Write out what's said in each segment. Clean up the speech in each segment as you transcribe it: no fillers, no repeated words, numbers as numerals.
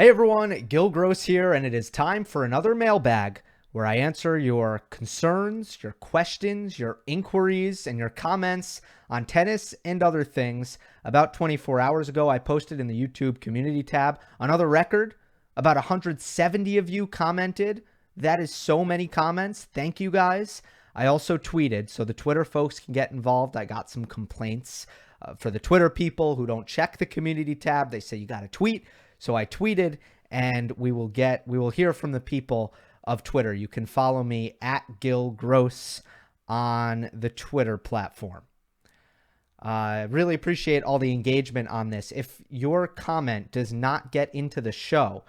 Hey everyone, Gill Gross here, and it is time for another mailbag where I answer your concerns, your questions, your inquiries, and your comments on tennis and other things. About 24 hours ago, I posted in the YouTube community tab another record. About 170 of you commented. That is so many comments. Thank you guys. I also tweeted, so the Twitter folks can get involved. I got some complaints for the Twitter people who don't check the community tab. They say you got to tweet. So I tweeted, and we will hear from the people of Twitter. You can follow me at Gill Gross on the Twitter platform. I really appreciate all the engagement on this. If your comment does not get into the show,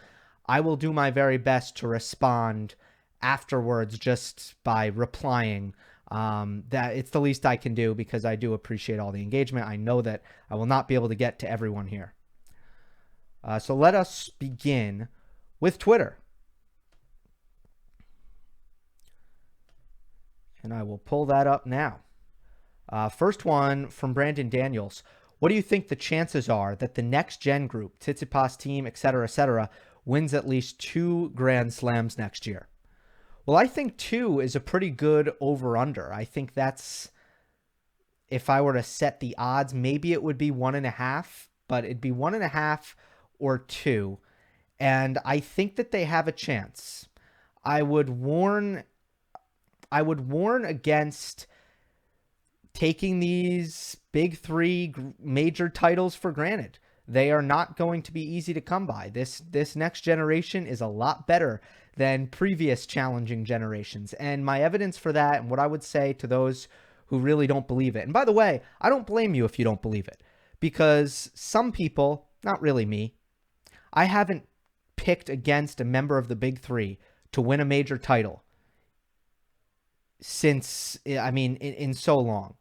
I will do my very best to respond afterwards just by replying. That it's the least I can do because I do appreciate all the engagement. I know that I will not be able to get to everyone here. So let us begin with Twitter. And I will pull that up now. First one from Brandon Daniels. What do you think the chances are that the NextGen group, Tsitsipas, Thiem, etc., wins at least 2 Grand Slams next year? Well, I think 2 is a pretty good over-under. I think that's, if I were to set the odds, maybe it would be 1.5, but it'd be 1.5 or 2. And I think that they have a chance. I would warn against taking these big 3 major titles for granted. They are not going to be easy to come by. This next generation is a lot better than previous challenging generations. And my evidence for that, and what I would say to those who really don't believe it, and by the way, I don't blame you if you don't believe it, because some people, not really me, I haven't picked against a member of the big 3 to win a major title since, in so long.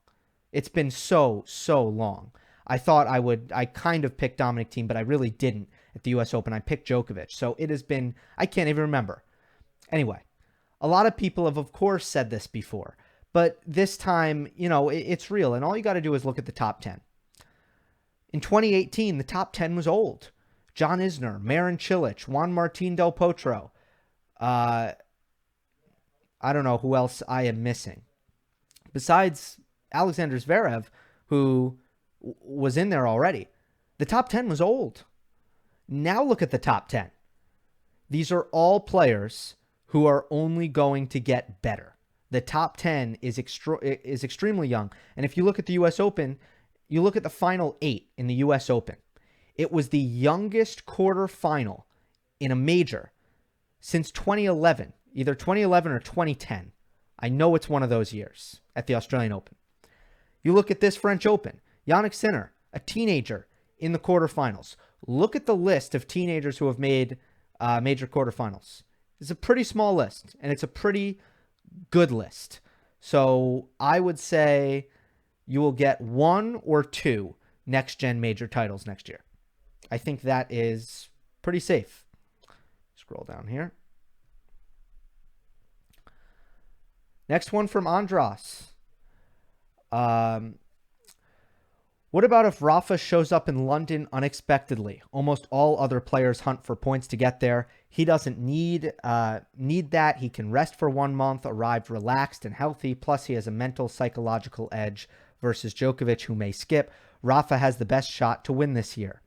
It's been so long. I thought I kind of picked Dominic Thiem, but I really didn't at the U.S. Open. I picked Djokovic. So it has been, I can't even remember. Anyway, a lot of people have, of course, said this before. But this time, it's real. And all you got to do is look at the top 10. In 2018, the top 10 was old. John Isner, Marin Cilic, Juan Martín del Potro. I don't know who else I am missing. Besides Alexander Zverev, who was in there already. The top 10 was old. Now look at the top 10. These are all players who are only going to get better. The top 10 is extremely young. And if you look at the U.S. Open, you look at the final 8 in the U.S. Open. It was the youngest quarterfinal in a major since 2011, either 2011 or 2010. I know it's one of those years at the Australian Open. You look at this French Open. Jannik Sinner, a teenager in the quarterfinals. Look at the list of teenagers who have made major quarterfinals. It's a pretty small list, and it's a pretty good list. So I would say you will get 1 or 2 next-gen major titles next year. I think that is pretty safe. Scroll down here. Next one from Andras. What about if Rafa shows up in London unexpectedly? Almost all other players hunt for points to get there. He doesn't need that. He can rest for 1 month, arrive relaxed and healthy. Plus, he has a mental, psychological edge versus Djokovic, who may skip. Rafa has the best shot to win this year.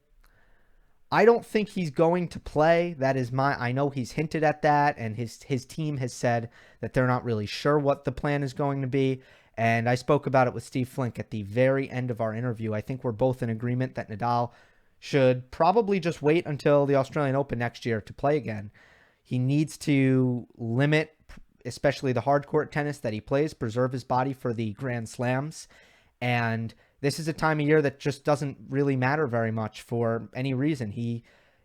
I don't think he's going to play. I know he's hinted at that, and his team has said that they're not really sure what the plan is going to be. And I spoke about it with Steve Flink at the very end of our interview. I think we're both in agreement that Nadal should probably just wait until the Australian Open next year to play again. He needs to limit, especially the hardcourt tennis that he plays, preserve his body for the Grand Slams. And this is a time of year that just doesn't really matter very much for any reason. He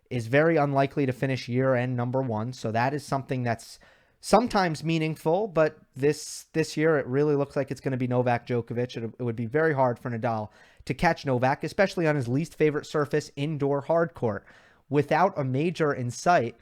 is very unlikely to finish year-end number 1, so that is something that's sometimes meaningful, but this year it really looks like it's going to be Novak Djokovic. It would be very hard for Nadal to catch Novak, especially on his least favorite surface, indoor hardcourt. Without a major in sight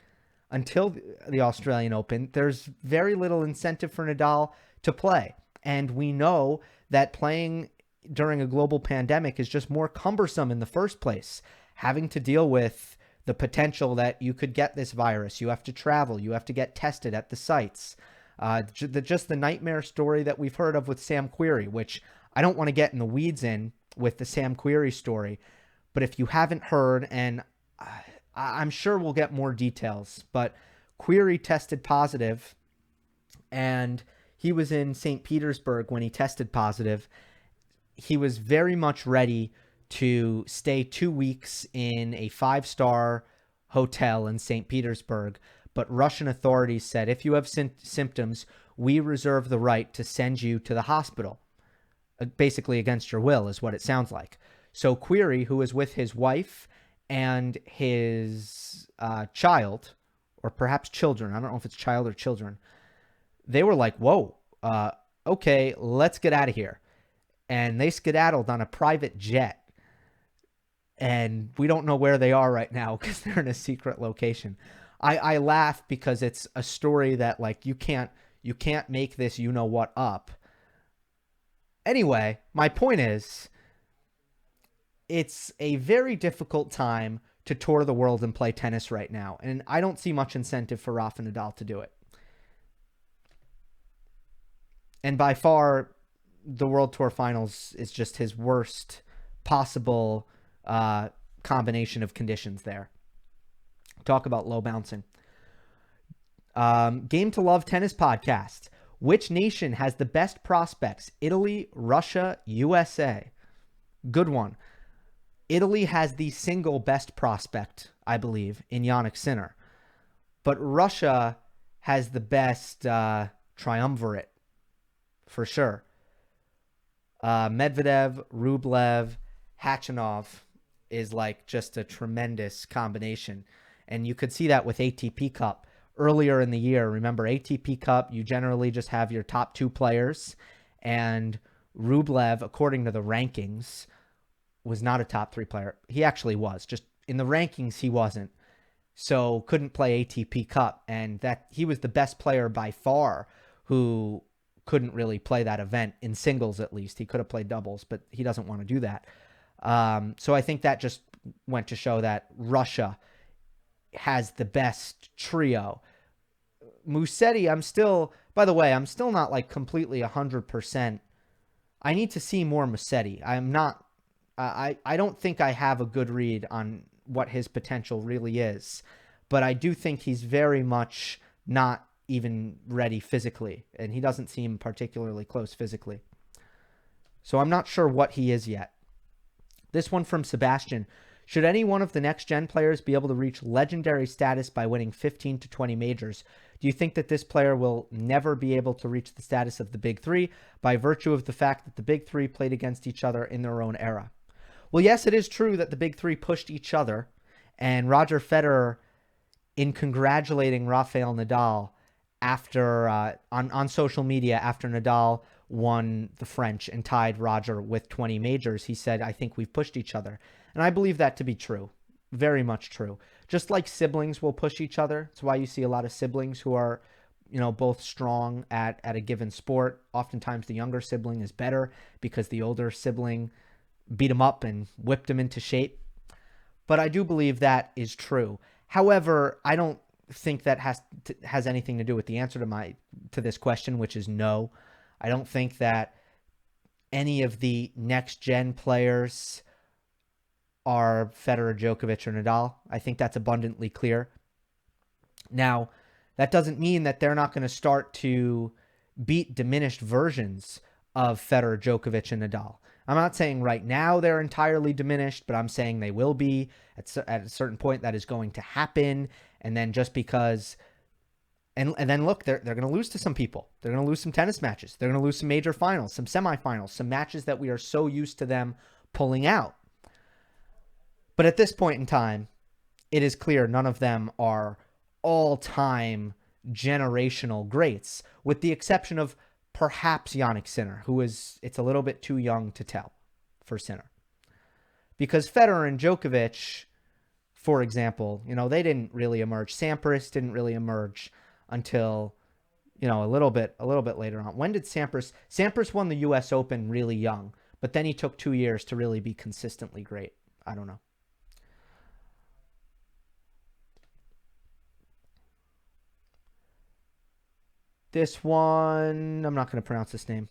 until the Australian Open, there's very little incentive for Nadal to play. And we know that playing during a global pandemic is just more cumbersome in the first place. Having to deal with the potential that you could get this virus. You have to travel. You have to get tested at the sites. Just the nightmare story that we've heard of with Sam Querrey, which I don't want to get in the weeds in with the Sam Querrey story. But if you haven't heard, and I'm sure we'll get more details, but Querrey tested positive, and he was in St. Petersburg when he tested positive. He was very much ready to stay 2 weeks in a 5-star hotel in St. Petersburg. But Russian authorities said, if you have symptoms, we reserve the right to send you to the hospital. Basically against your will is what it sounds like. So Querrey, who was with his wife and his child, or perhaps children, I don't know if it's child or children, they were like, whoa, okay, let's get out of here. And they skedaddled on a private jet. And we don't know where they are right now because they're in a secret location. I laugh because it's a story that, like, you can't make this you know what up. Anyway, my point is, it's a very difficult time to tour the world and play tennis right now. And I don't see much incentive for Rafa Nadal to do it. And by far, the World Tour Finals is just his worst possible combination of conditions there. Talk about low bouncing. Game to Love Tennis Podcast. Which nation has the best prospects? Italy, Russia, USA. Good one. Italy has the single best prospect, I believe, in Jannik Sinner. But Russia has the best triumvirate, for sure. Medvedev, Rublev, Khachanov is like just a tremendous combination. And you could see that with ATP Cup earlier in the year. Remember, ATP Cup, you generally just have your top 2 players. And Rublev, according to the rankings, was not a top 3 player. He actually was. Just in the rankings, he wasn't. So couldn't play ATP Cup. And that he was the best player by far who couldn't really play that event in singles, at least. He could have played doubles, but he doesn't want to do that. So I think that just went to show that Russia has the best trio. Musetti, I'm still not like completely 100%. I need to see more Musetti. I don't think I have a good read on what his potential really is, but I do think he's very much not even ready physically, and he doesn't seem particularly close physically. So I'm not sure what he is yet. This one from Sebastian. Should any one of the next-gen players be able to reach legendary status by winning 15 to 20 majors? Do you think that this player will never be able to reach the status of the Big Three by virtue of the fact that the Big Three played against each other in their own era? Well, yes, it is true that the Big Three pushed each other, and Roger Federer, in congratulating Rafael Nadal after on social media after Nadal won the French and tied Roger with 20 majors, he said, I think we've pushed each other. And I believe that to be true. Very much true. Just like siblings will push each other. It's why you see a lot of siblings who are, both strong at a given sport. Oftentimes the younger sibling is better because the older sibling beat him up and whipped him into shape. But I do believe that is true. However, I don't think that has anything to do with the answer to this question, which is no. I don't think that any of the next-gen players are Federer, Djokovic, or Nadal. I think that's abundantly clear. Now, that doesn't mean that they're not going to start to beat diminished versions of Federer, Djokovic, and Nadal. I'm not saying right now they're entirely diminished, but I'm saying they will be at a certain point. That is going to happen. And then just because... And then look, they're going to lose to some people. They're going to lose some tennis matches. They're going to lose some major finals, some semifinals, some matches that we are so used to them pulling out. But at this point in time, it is clear none of them are all-time generational greats, with the exception of perhaps Jannik Sinner, it's a little bit too young to tell for Sinner. Because Federer and Djokovic, for example, they didn't really emerge. Sampras didn't really emerge until, a little bit later on. When did Sampras won the US Open really young, but then he took 2 years to really be consistently great. I don't know. This one, I'm not going to pronounce this name.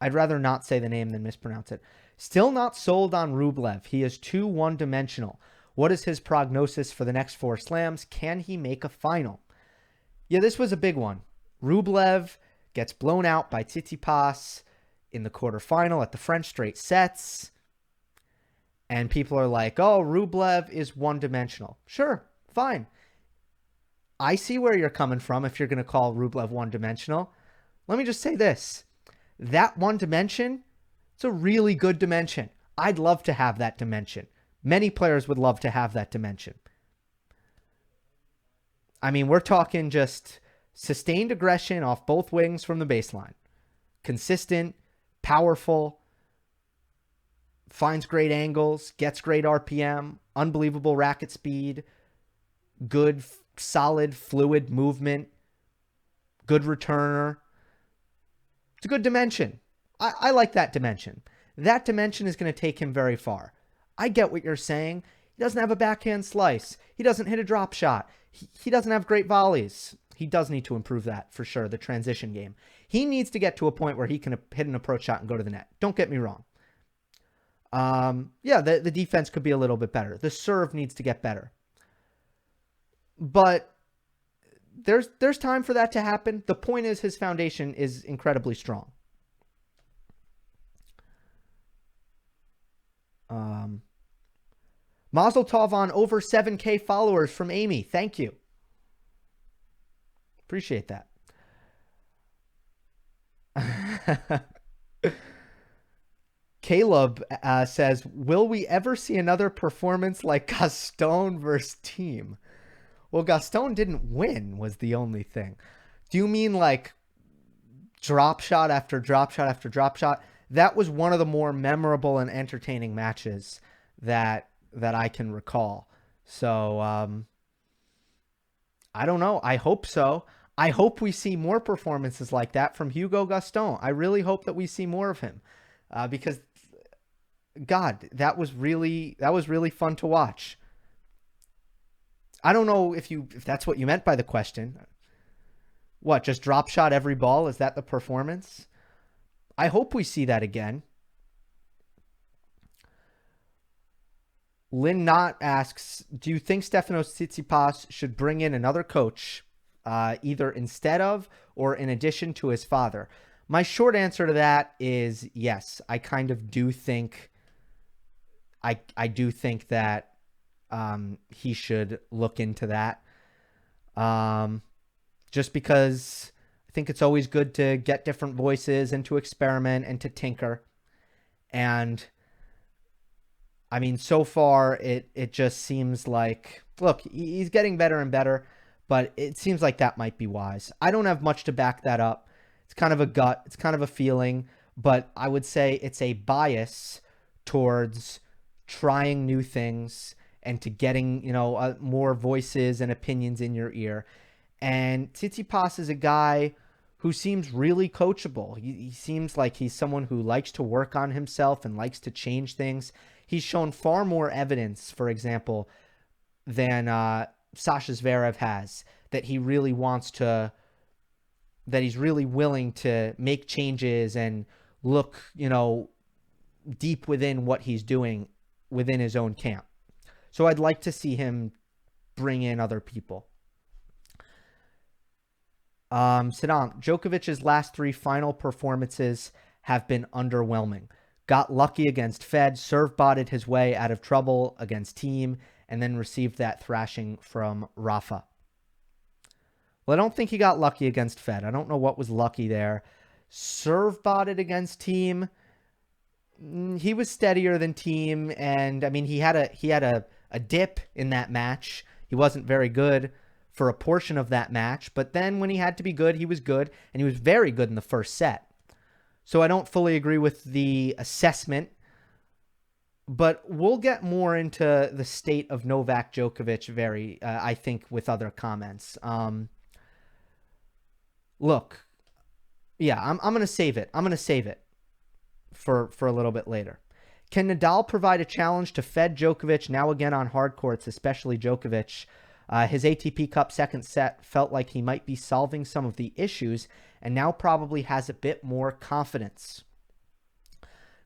I'd rather not say the name than mispronounce it. Still not sold on Rublev. He is too one-dimensional. What is his prognosis for the next 4 slams? Can he make a final? Yeah, this was a big one. Rublev gets blown out by Tsitsipas in the quarterfinal at the French straight sets. And people are like, oh, Rublev is one-dimensional. Sure, fine. I see where you're coming from if you're going to call Rublev one-dimensional. Let me just say this. That one dimension, it's a really good dimension. I'd love to have that dimension. Many players would love to have that dimension. I mean, we're talking just sustained aggression off both wings from the baseline. Consistent, powerful, finds great angles, gets great RPM, unbelievable racket speed, good, solid, fluid movement, good returner. It's a good dimension. I like that dimension. That dimension is going to take him very far. I get what you're saying. He doesn't have a backhand slice. He doesn't hit a drop shot. He doesn't have great volleys. He does need to improve that for sure, the transition game. He needs to get to a point where he can hit an approach shot and go to the net. Don't get me wrong. Yeah, the defense could be a little bit better. The serve needs to get better. But there's time for that to happen. The point is his foundation is incredibly strong. Mazel tov on over 7K followers from Amy. Thank you. Appreciate that. Caleb says, will we ever see another performance like Gaston versus Thiem? Well, Gaston didn't win was the only thing. Do you mean like drop shot after drop shot after drop shot? That was one of the more memorable and entertaining matches that I can recall. So, I don't know. I hope so. I hope we see more performances like that from Hugo Gaston. I really hope that we see more of him because, God, that was really fun to watch. I don't know if that's what you meant by the question. What, just drop shot every ball? Is that the performance? I hope we see that again. Lynn Knott asks, do you think Stefanos Tsitsipas should bring in another coach, either instead of or in addition to his father? My short answer to that is yes. I kind of do think I do think that he should look into that. Just because I think it's always good to get different voices and to experiment and to tinker. And I mean, so far it just seems like, look, he's getting better and better, but it seems like that might be wise. I don't have much to back that up. It's kind of a gut. It's kind of a feeling, but I would say it's a bias towards trying new things and to getting, more voices and opinions in your ear. And Tsitsipas is a guy who seems really coachable. He seems like he's someone who likes to work on himself and likes to change things. He's shown far more evidence, for example, than Sasha Zverev has, that he really wants to, that he's really willing to make changes and look, deep within what he's doing within his own camp. So I'd like to see him bring in other people. Saddam, Djokovic's last 3 final performances have been underwhelming. Got lucky against Fed, serve-botted his way out of trouble against Thiem, and then received that thrashing from Rafa. Well, I don't think he got lucky against Fed. I don't know what was lucky there. Serve-botted against Thiem. He was steadier than Thiem, and I mean he had a dip in that match. He wasn't very good for a portion of that match, but then when he had to be good, he was good, and he was very good in the first set. So I don't fully agree with the assessment, but we'll get more into the state of Novak Djokovic I think, with other comments. Look, yeah, I'm going to save it. I'm going to save it for a little bit later. Can Nadal provide a challenge to Fed Djokovic now again on hard courts, especially Djokovic? His ATP Cup second set felt like he might be solving some of the issues and now probably has a bit more confidence.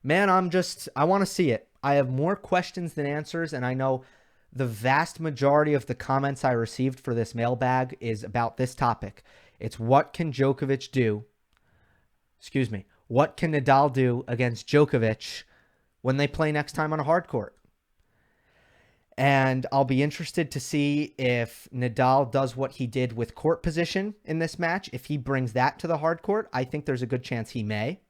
Man, I want to see it. I have more questions than answers, and I know the vast majority of the comments I received for this mailbag is about this topic. It's what can Djokovic do? Excuse me. What can Nadal do against Djokovic when they play next time on a hard court? And I'll be interested to see if Nadal does what he did with court position in this match. If he brings that to the hard court, I think there's a good chance he may.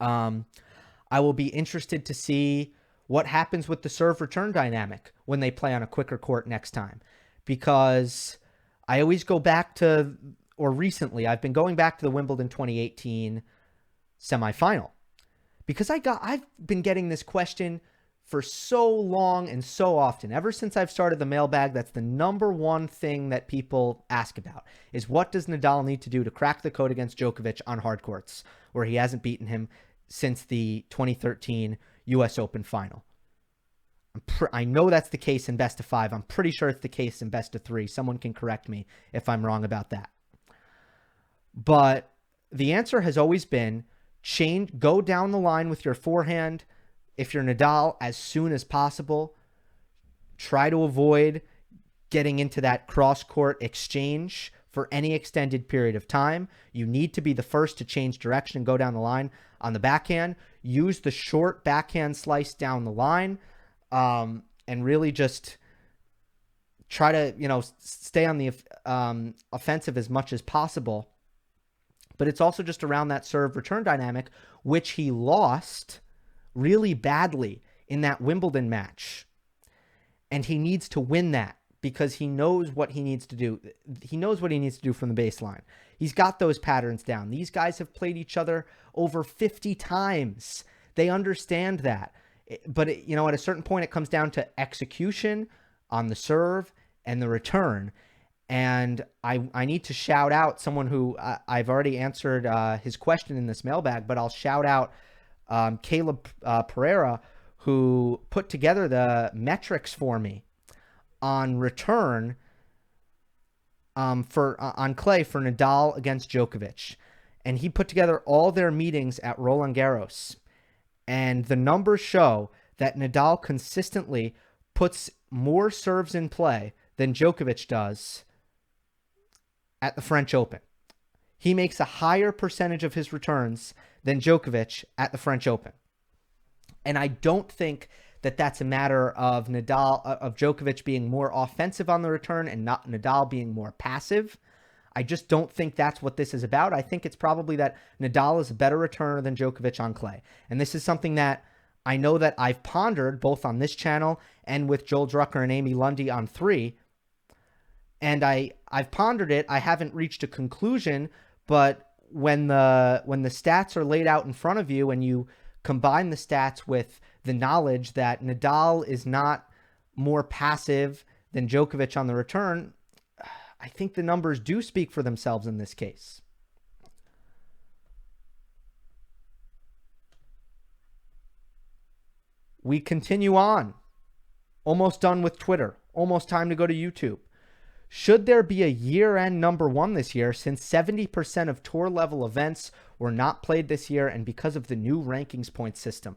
I will be interested to see what happens with the serve return dynamic when they play on a quicker court next time. Because I always go back to, or recently, I've been going back to the Wimbledon 2018 semifinal. Because I've been getting this question for so long and so often. Ever since I've started the mailbag, that's the number one thing that people ask about, is what does Nadal need to do to crack the code against Djokovic on hard courts, where he hasn't beaten him since the 2013 U.S. Open final. I know that's the case in best of 5. I'm pretty sure it's the case in best of 3. Someone can correct me if I'm wrong about that. But the answer has always been go down the line with your forehand. If you're Nadal, as soon as possible, try to avoid getting into that cross-court exchange for any extended period of time. You need to be the first to change direction and go down the line on the backhand. Use the short backhand slice down the line, and really just try to, stay on the offensive as much as possible. But it's also just around that serve return dynamic, which he lost really badly in that Wimbledon match. And he needs to win that because he knows what he needs to do. He knows what he needs to do from the baseline. He's got those patterns down. These guys have played each other over 50 times. They understand that. But, at a certain point, it comes down to execution on the serve and the return. And I need to shout out someone who I've already answered his question in this mailbag, but I'll shout out Caleb Pereira, who put together the metrics for me on return on clay for Nadal against Djokovic. And he put together all their meetings at Roland Garros. And the numbers show that Nadal consistently puts more serves in play than Djokovic does at the French Open. He makes a higher percentage of his returns than Djokovic at the French Open. And I don't think that that's a matter of Djokovic being more offensive on the return and not Nadal being more passive. I just don't think that's what this is about. I think it's probably that Nadal is a better returner than Djokovic on clay. And this is something that I know that I've pondered both on this channel and with Joel Drucker and Amy Lundy on 3. And I've pondered it. I haven't reached a conclusion, but when the stats are laid out in front of you and you combine the stats with the knowledge that Nadal is not more passive than Djokovic on the return, I think the numbers do speak for themselves in this case. We continue on. Almost done with Twitter. Almost time to go to YouTube. Should there be a year-end number 1 this year, since 70% of tour-level events were not played this year and because of the new rankings point system?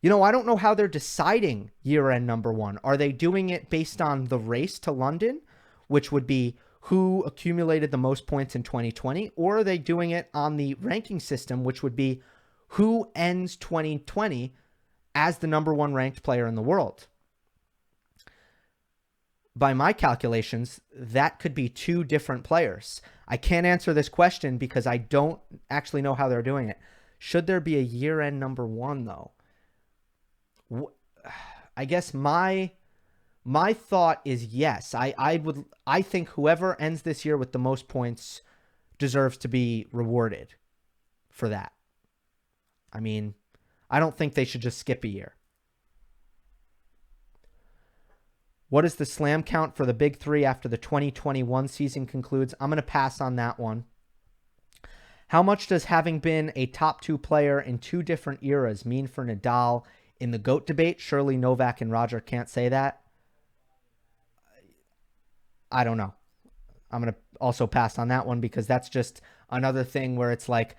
I don't know how they're deciding year-end number 1. Are they doing it based on the race to London, which would be who accumulated the most points in 2020, or are they doing it on the ranking system, which would be who ends 2020 as the number 1 ranked player in the world? By my calculations, that could be 2 different players. I can't answer this question because I don't actually know how they're doing it. Should there be a year-end number 1, though? I guess my thought is yes. I think whoever ends this year with the most points deserves to be rewarded for that. I mean, I don't think they should just skip a year. What is the slam count for the big 3 after the 2021 season concludes? I'm going to pass on that one. How much does having been a top 2 player in 2 different eras mean for Nadal in the GOAT debate? Surely Novak and Roger can't say that. I don't know. I'm going to also pass on that one because that's just another thing where it's like,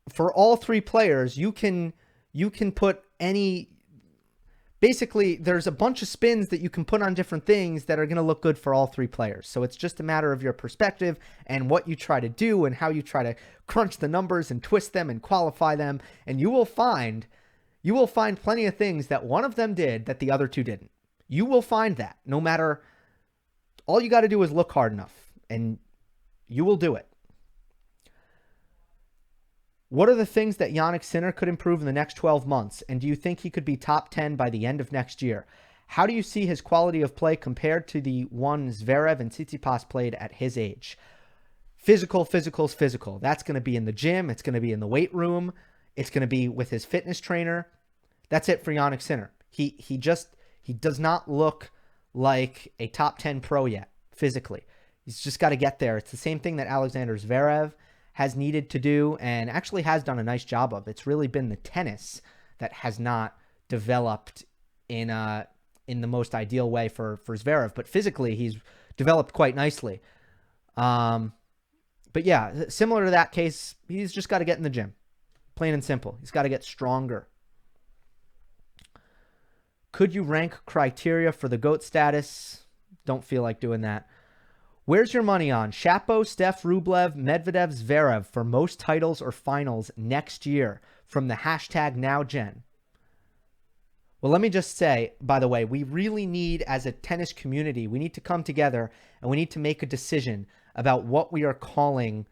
for all three players, you can put any, basically there's a bunch of spins that you can put on different things that are going to look good for all three players. So it's just a matter of your perspective and what you try to do and how you try to crunch the numbers and twist them and qualify them. And you will find plenty of things that one of them did that the other two didn't. You will find that no matter, all you got to do is look hard enough and you will do it. What are the things that Jannik Sinner could improve in the next 12 months? And do you think he could be top 10 by the end of next year? How do you see his quality of play compared to the one Zverev and Tsitsipas played at his age? Physical. That's going to be in the gym. It's going to be in the weight room. It's going to be with his fitness trainer. That's it for Jannik Sinner. He does not look like a top 10 pro yet, physically. He's just got to get there. It's the same thing that Alexander Zverev has needed to do and actually has done a nice job of. It's really been the tennis that has not developed in the most ideal way for Zverev, but physically he's developed quite nicely. But yeah, similar to that case, he's just got to get in the gym. Plain and simple. He's got to get stronger. Could you rank criteria for the GOAT status? Don't feel like doing that. Where's your money on Shapo, Steph, Rublev, Medvedev, Zverev for most titles or finals next year from the hashtag NowGen? Well, let me just say, by the way, we really need, as a tennis community, we need to come together and we need to make a decision about what we are calling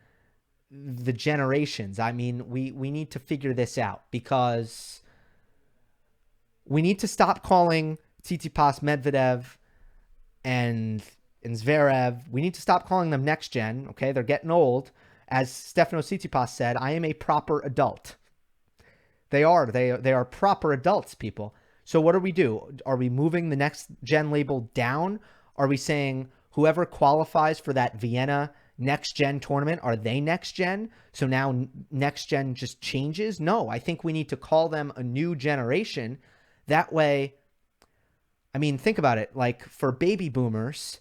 the generations. I mean, we need to figure this out because we need to stop calling Tsitsipas, Medvedev, and Zverev. We need to stop calling them next gen. Okay, they're getting old. As Stefano Tsitsipas said, I am a proper adult. They are proper adults, people. So what do we do? Are we moving the next gen label down? Are we saying whoever qualifies for that Vienna next gen tournament, are they next gen? So now next gen just changes? No, I think we need to call them a new generation. That way, I mean, think about it. Like for baby boomers,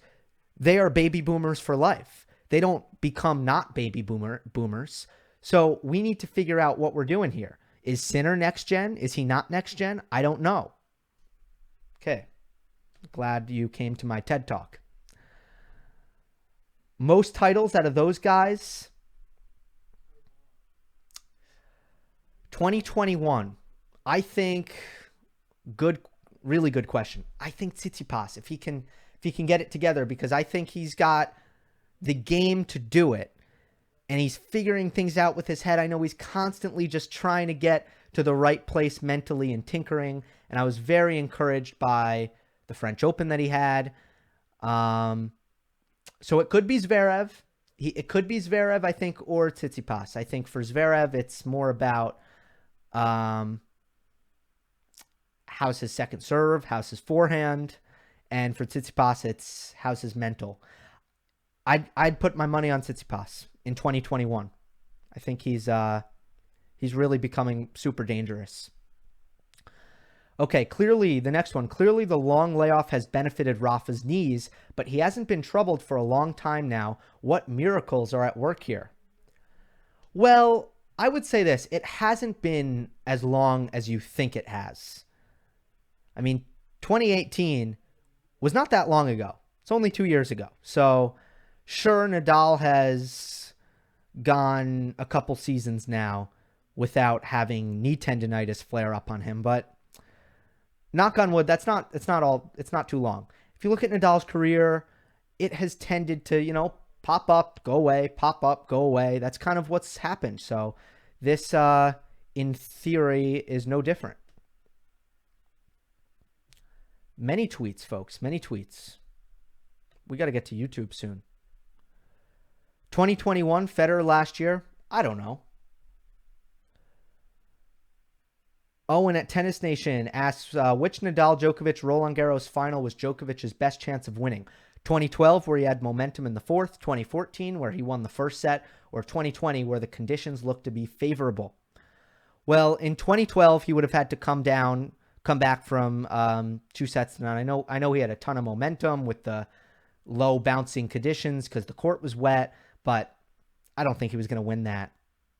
they are baby boomers for life. They don't become not baby boomers. So we need to figure out what we're doing here. Is Sinner next gen? Is he not next gen? I don't know. Okay. Glad you came to my TED Talk. Most titles out of those guys. 2021. I think really good question. I think Tsitsipas, if he can get it together, because I think he's got the game to do it and he's figuring things out with his head. I know he's constantly just trying to get to the right place mentally and tinkering. And I was very encouraged by the French Open that he had. So it could be Zverev. It could be Zverev, I think, or Tsitsipas. I think for Zverev, it's more about how's his second serve, how's his forehand, and for Tsitsipas, it's how's his mental. I'd put my money on Tsitsipas in 2021. I think he's really becoming super dangerous. Okay, clearly, the next one. Clearly, the long layoff has benefited Rafa's knees, but he hasn't been troubled for a long time now. What miracles are at work here? Well, I would say this. It hasn't been as long as you think it has. I mean, 2018 was not that long ago. It's only 2 years ago. So, sure, Nadal has gone a couple seasons now without having knee tendonitis flare up on him, but knock on wood, it's not too long. If you look at Nadal's career, it has tended to, pop up, go away, pop up, go away. That's kind of what's happened. So this, in theory, is no different. Many tweets, folks, many tweets. We got to get to YouTube soon. 2021, Federer last year, I don't know. Owen at Tennis Nation asks, which Nadal Djokovic Roland Garros final was Djokovic's best chance of winning? 2012, where he had momentum in the fourth, 2014, where he won the first set, or 2020, where the conditions looked to be favorable? Well, in 2012, he would have had to come back from 2 sets to none. I know he had a ton of momentum with the low bouncing conditions because the court was wet, but I don't think he was going to win that.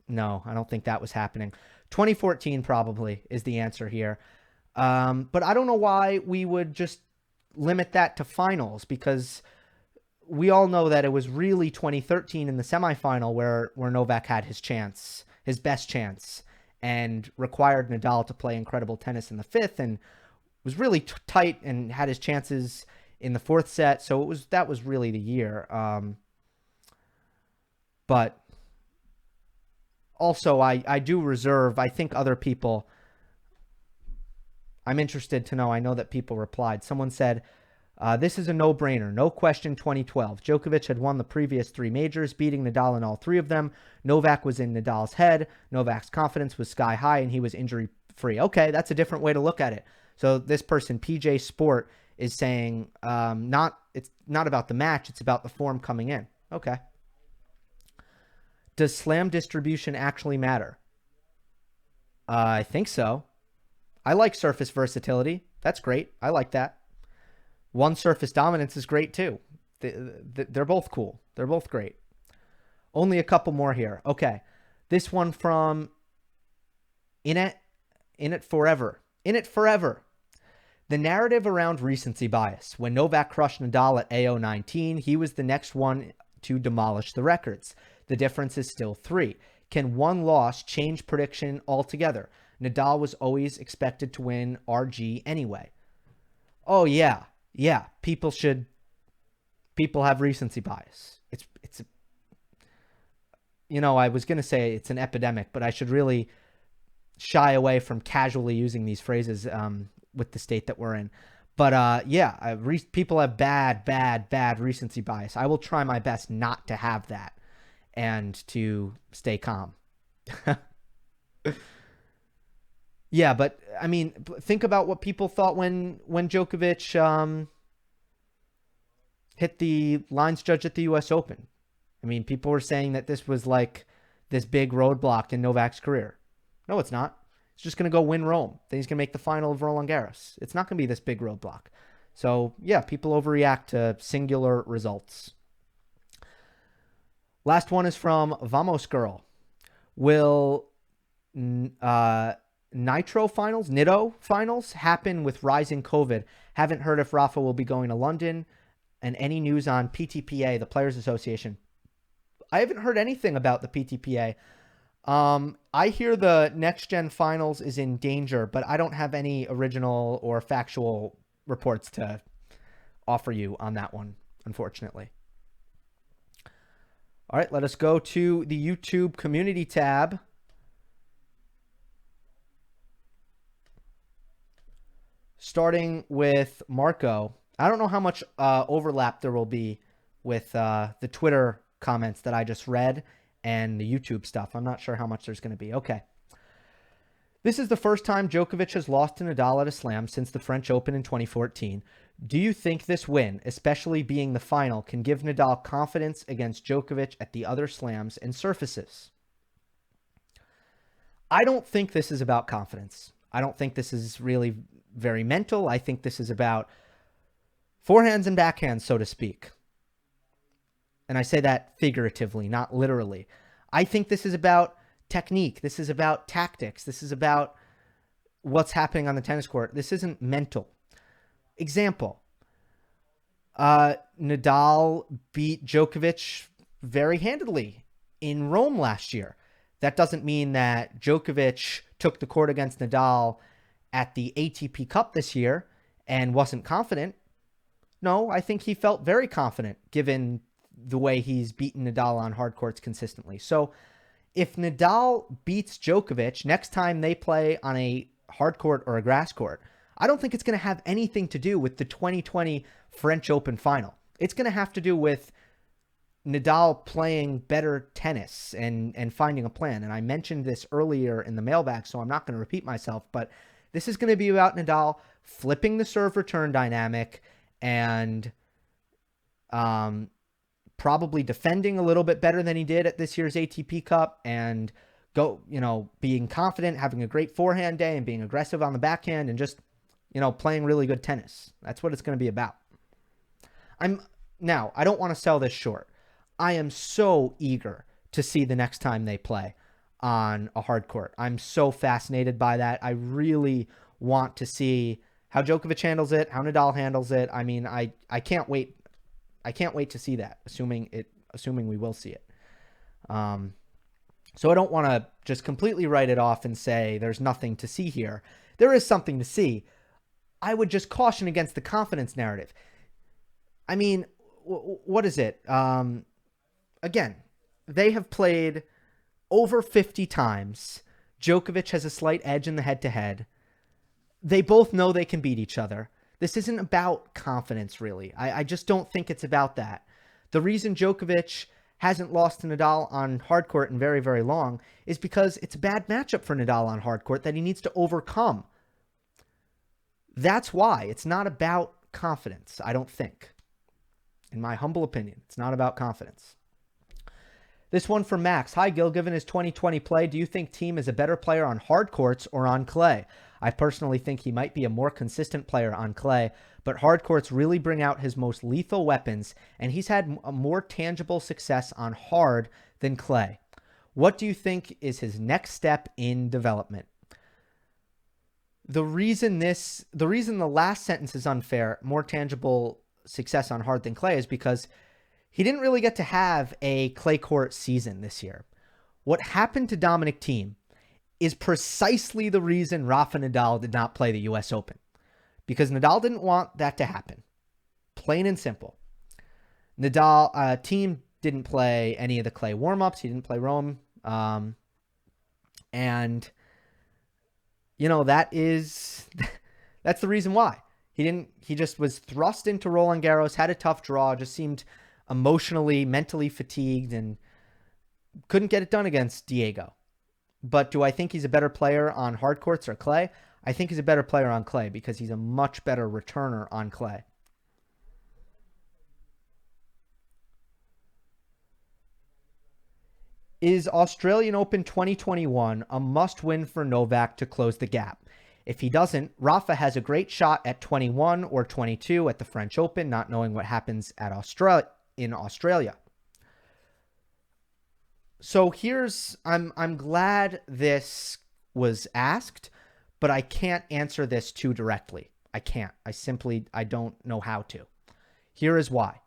No, I don't think that was happening. 2014 probably is the answer here. But I don't know why we would just limit that to finals, because we all know that it was really 2013 in the semifinal where Novak had his chance, his best chance, and required Nadal to play incredible tennis in the fifth, and was really tight and had his chances in the fourth set. So that was really the year. But also I do reserve, I think other people, I'm interested to know, I know that people replied. Someone said, this is a no-brainer, no question 2012. Djokovic had won the previous 3 majors, beating Nadal in all 3 of them. Novak was in Nadal's head. Novak's confidence was sky high, and he was injury-free. Okay, that's a different way to look at it. So this person, PJ Sport, is saying it's not about the match, it's about the form coming in. Okay. Does slam distribution actually matter? I think so. I like surface versatility. That's great. I like that. One surface dominance is great too. They're both cool. They're both great. Only a couple more here. Okay. This one from In It Forever. In It Forever. The narrative around recency bias. When Novak crushed Nadal at AO 19, he was the next one to demolish the records. The difference is still 3. Can one loss change prediction altogether? Nadal was always expected to win RG anyway. Oh, yeah. Yeah. People have recency bias. It's I was going to say it's an epidemic, but I should really shy away from casually using these phrases with the state that we're in. But people have bad recency bias. I will try my best not to have that and to stay calm. Yeah, but I mean, think about what people thought when Djokovic hit the lines judge at the U.S. Open. I mean, people were saying that this was like this big roadblock in Novak's career. No, it's not. He's just going to go win Rome. Then he's going to make the final of Roland Garros. It's not going to be this big roadblock. So, yeah, people overreact to singular results. Last one is from Vamos Girl. Will Nitro finals happen with rising COVID? Haven't heard if Rafa will be going to London, and any news on PTPA, the Players Association. I haven't heard anything about the PTPA. I hear the NextGen finals is in danger, but I don't have any original or factual reports to offer you on that one, unfortunately. All right, let us go to the YouTube community tab. Starting with Marco. I don't know how much overlap there will be with the Twitter comments that I just read and the YouTube stuff. I'm not sure how much there's going to be. Okay. This is the first time Djokovic has lost to Nadal at a slam since the French Open in 2014. Do you think this win, especially being the final, can give Nadal confidence against Djokovic at the other slams and surfaces? I don't think this is about confidence. I don't think this is really very mental. I think this is about forehands and backhands, so to speak. And I say that figuratively, not literally. I think this is about technique. This is about tactics. This is about what's happening on the tennis court. This isn't mental. Example. Nadal beat Djokovic very handedly in Rome last year. That doesn't mean that Djokovic took the court against Nadal at the ATP Cup this year and wasn't confident. No, I think he felt very confident given the way he's beaten Nadal on hard courts consistently. So if Nadal beats Djokovic next time they play on a hard court or a grass court, I don't think it's going to have anything to do with the 2020 French Open final. It's going to have to do with Nadal playing better tennis and finding a plan. And I mentioned this earlier in the mailbag, so I'm not going to repeat myself, but this is going to be about Nadal flipping the serve return dynamic and probably defending a little bit better than he did at this year's ATP Cup and being confident, having a great forehand day and being aggressive on the backhand and just, playing really good tennis. That's what it's going to be about. I'm Now, I don't want to sell this short. I am so eager to see the next time they play on a hard court. I'm so fascinated by that. I really want to see how Djokovic handles it, how Nadal handles it. I mean, I can't wait. I can't wait to see that, assuming we will see it. So I don't want to just completely write it off and say there's nothing to see here. There is something to see. I would just caution against the confidence narrative. I mean, what is it? Again, they have played over 50 times. Djokovic has a slight edge in the head-to-head. They both know they can beat each other. This isn't about confidence, really. I just don't think it's about that. The reason Djokovic hasn't lost to Nadal on hard court in very, very long is because it's a bad matchup for Nadal on hard court that he needs to overcome. That's why. It's not about confidence, I don't think. In my humble opinion, it's not about confidence. This one from Max. Hi, Gill. Given his 2020 play, do you think Thiem is a better player on hard courts or on clay? I personally think he might be a more consistent player on clay, but hard courts really bring out his most lethal weapons, and he's had a more tangible success on hard than clay. What do you think is his next step in development? The reason the last sentence is unfair, more tangible success on hard than clay, is because he didn't really get to have a clay court season this year. What happened to Dominic Thiem is precisely the reason Rafa Nadal did not play the US Open. Because Nadal didn't want that to happen. Plain and simple. Thiem didn't play any of the clay warm-ups. He didn't play Rome. And, you know, that's the reason why. He just was thrust into Roland Garros, had a tough draw, just seemed emotionally, mentally fatigued, and couldn't get it done against Diego. But do I think he's a better player on hard courts or clay? I think he's a better player on clay because he's a much better returner on clay. Is Australian Open 2021 a must-win for Novak to close the gap? If he doesn't, Rafa has a great shot at 21 or 22 at the French Open, not knowing what happens at in Australia. So I'm glad this was asked, but I can't answer this too directly. I can't. I don't know how to. Here is why.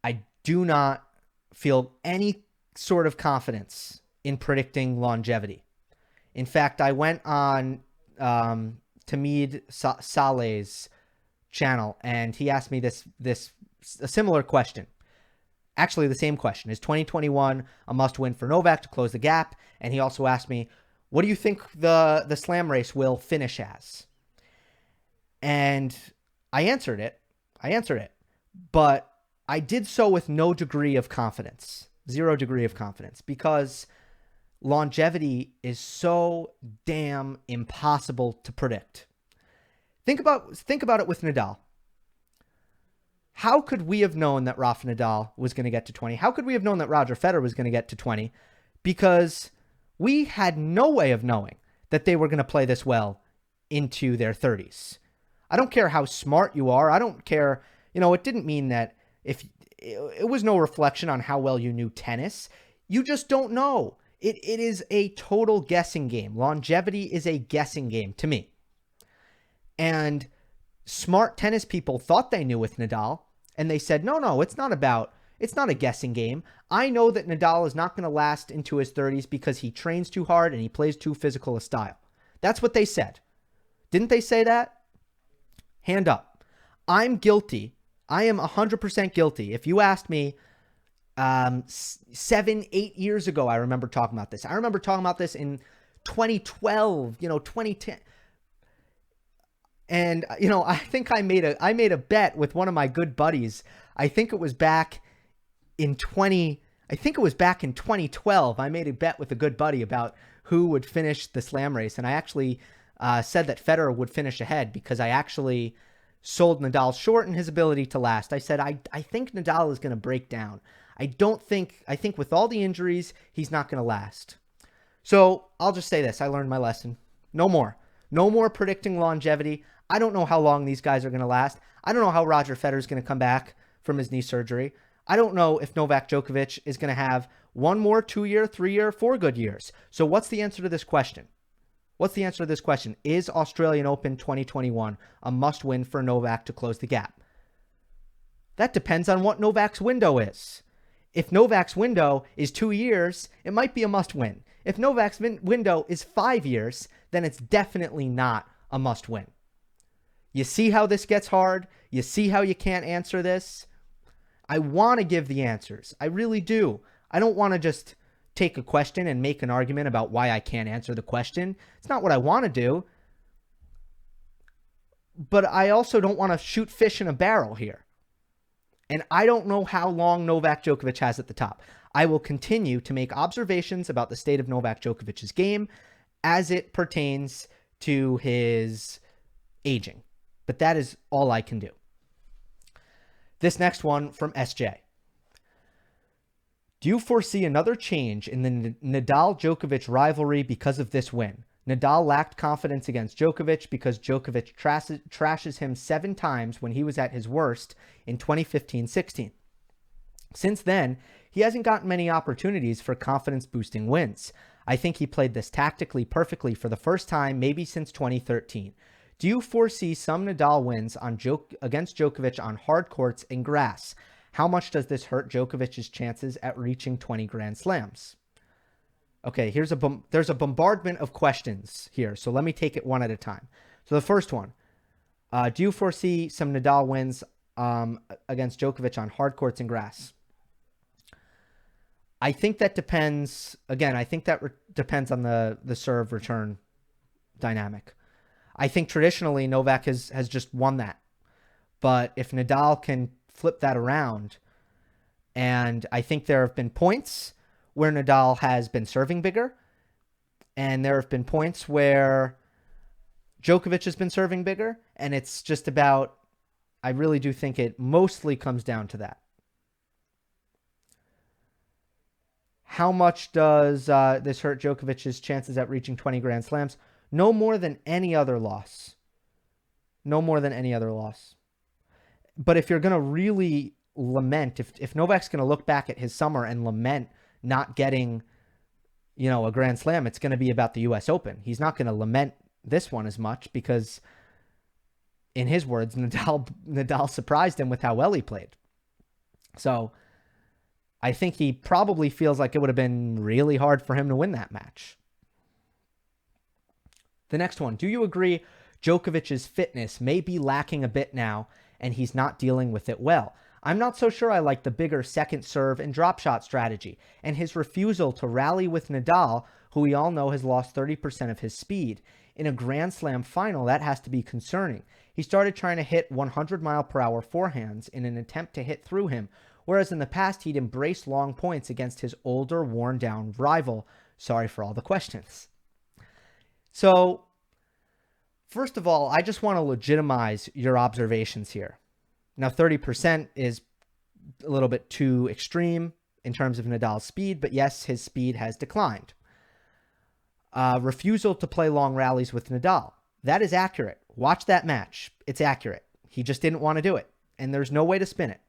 I do not feel any sort of confidence in predicting longevity. In fact, I went on Tamid Saleh's channel, and he asked me a similar question. Actually, the same question. Is 2021 a must-win for Novak to close the gap? And he also asked me, what do you think the slam race will finish as? And I answered it. But I did so with no degree of confidence. 0 degree of confidence. Because longevity is so damn impossible to predict. Think about it with Nadal. How could we have known that Rafa Nadal was going to get to 20? How could we have known that Roger Federer was going to get to 20? Because we had no way of knowing that they were going to play this well into their 30s. I don't care how smart you are. I don't care. It didn't mean that it was no reflection on how well you knew tennis. You just don't know. It is a total guessing game. Longevity is a guessing game to me. And smart tennis people thought they knew with Nadal, and they said, no, it's not a guessing game. I know that Nadal is not going to last into his 30s because he trains too hard and he plays too physical a style. That's what they said. Didn't they say that? Hand up. I'm guilty. I am 100% guilty. If you asked me 7-8 years ago, I remember talking about this. I remember talking about this in 2012, 2010. And, I think I made a bet with one of my good buddies. I think it was back in 2012. I made a bet with a good buddy about who would finish the slam race. And I actually said that Federer would finish ahead because I actually sold Nadal short in his ability to last. I said, I think Nadal is going to break down. I think with all the injuries, he's not going to last. So I'll just say this. I learned my lesson. No more predicting longevity. I don't know how long these guys are going to last. I don't know how Roger Federer is going to come back from his knee surgery. I don't know if Novak Djokovic is going to have one more 2-year, 3-year, 4 good years. So what's the answer to this question? What's the answer to this question? Is Australian Open 2021 a must-win for Novak to close the gap? That depends on what Novak's window is. If Novak's window is 2 years, it might be a must-win. If Novak's window is 5 years, then it's definitely not a must-win. You see how this gets hard? You see how you can't answer this? I want to give the answers. I really do. I don't want to just take a question and make an argument about why I can't answer the question. It's not what I want to do. But I also don't want to shoot fish in a barrel here. And I don't know how long Novak Djokovic has at the top. I will continue to make observations about the state of Novak Djokovic's game as it pertains to his aging. But that is all I can do. This next one from SJ. Do you foresee another change in the Nadal-Djokovic rivalry because of this win? Nadal lacked confidence against Djokovic because Djokovic trashes him 7 times when he was at his worst in 2015-16. Since then, he hasn't gotten many opportunities for confidence-boosting wins. I think he played this tactically perfectly for the first time maybe since 2013. Do you foresee some Nadal wins against Djokovic on hard courts and grass? How much does this hurt Djokovic's chances at reaching 20 Grand Slams? Okay, there's a bombardment of questions here, so let me take it one at a time. So the first one, do you foresee some Nadal wins against Djokovic on hard courts and grass? I think that depends. Again, I think that depends on the serve return dynamic. I think traditionally Novak has just won that. But if Nadal can flip that around, and I think there have been points where Nadal has been serving bigger, and there have been points where Djokovic has been serving bigger, and it's just about, I really do think it mostly comes down to that. How much does this hurt Djokovic's chances at reaching 20 Grand Slams? No more than any other loss. No more than any other loss. But if you're going to really lament, if Novak's going to look back at his summer and lament not getting, a Grand Slam, it's going to be about the U.S. Open. He's not going to lament this one as much because, in his words, Nadal surprised him with how well he played. So I think he probably feels like it would have been really hard for him to win that match. The next one, do you agree Djokovic's fitness may be lacking a bit now and he's not dealing with it well? I'm not so sure I like the bigger second serve and drop shot strategy, and his refusal to rally with Nadal, who we all know has lost 30% of his speed. In a Grand Slam final, that has to be concerning. He started trying to hit 100-mile-per-hour forehands in an attempt to hit through him, whereas in the past he'd embraced long points against his older, worn-down rival. Sorry for all the questions. So, first of all, I just want to legitimize your observations here. Now, 30% is a little bit too extreme in terms of Nadal's speed, but yes, his speed has declined. Refusal to play long rallies with Nadal. That is accurate. Watch that match. It's accurate. He just didn't want to do it, and there's no way to spin it.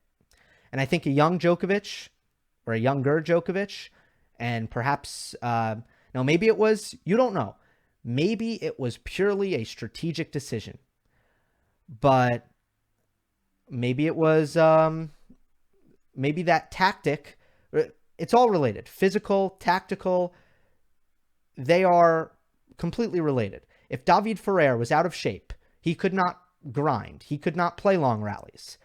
And I think a young Djokovic, or a younger Djokovic, and perhaps, maybe it was, you don't know. Maybe it was purely a strategic decision. But maybe it was, maybe that tactic, it's all related. Physical, tactical, they are completely related. If David Ferrer was out of shape, he could not grind. He could not play long rallies.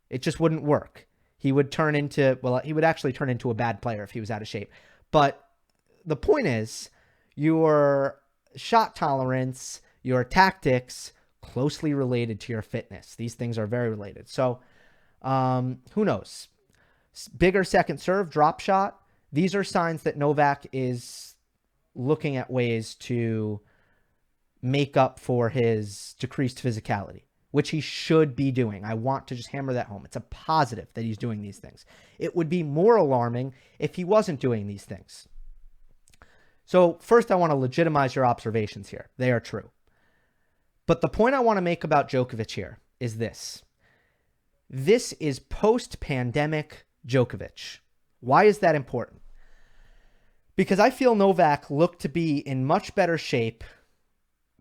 It just wouldn't work. He would actually turn into a bad player if he was out of shape. But the point is, your shot tolerance, your tactics, closely related to your fitness. These things are very related. So, who knows? Bigger second serve, drop shot. These are signs that Novak is looking at ways to make up for his decreased physicality, which he should be doing. I want to just hammer that home. It's a positive that he's doing these things. It would be more alarming if he wasn't doing these things. So first, I want to legitimize your observations here. They are true. But the point I want to make about Djokovic here is this. This is post-pandemic Djokovic. Why is that important? Because I feel Novak looked to be in much better shape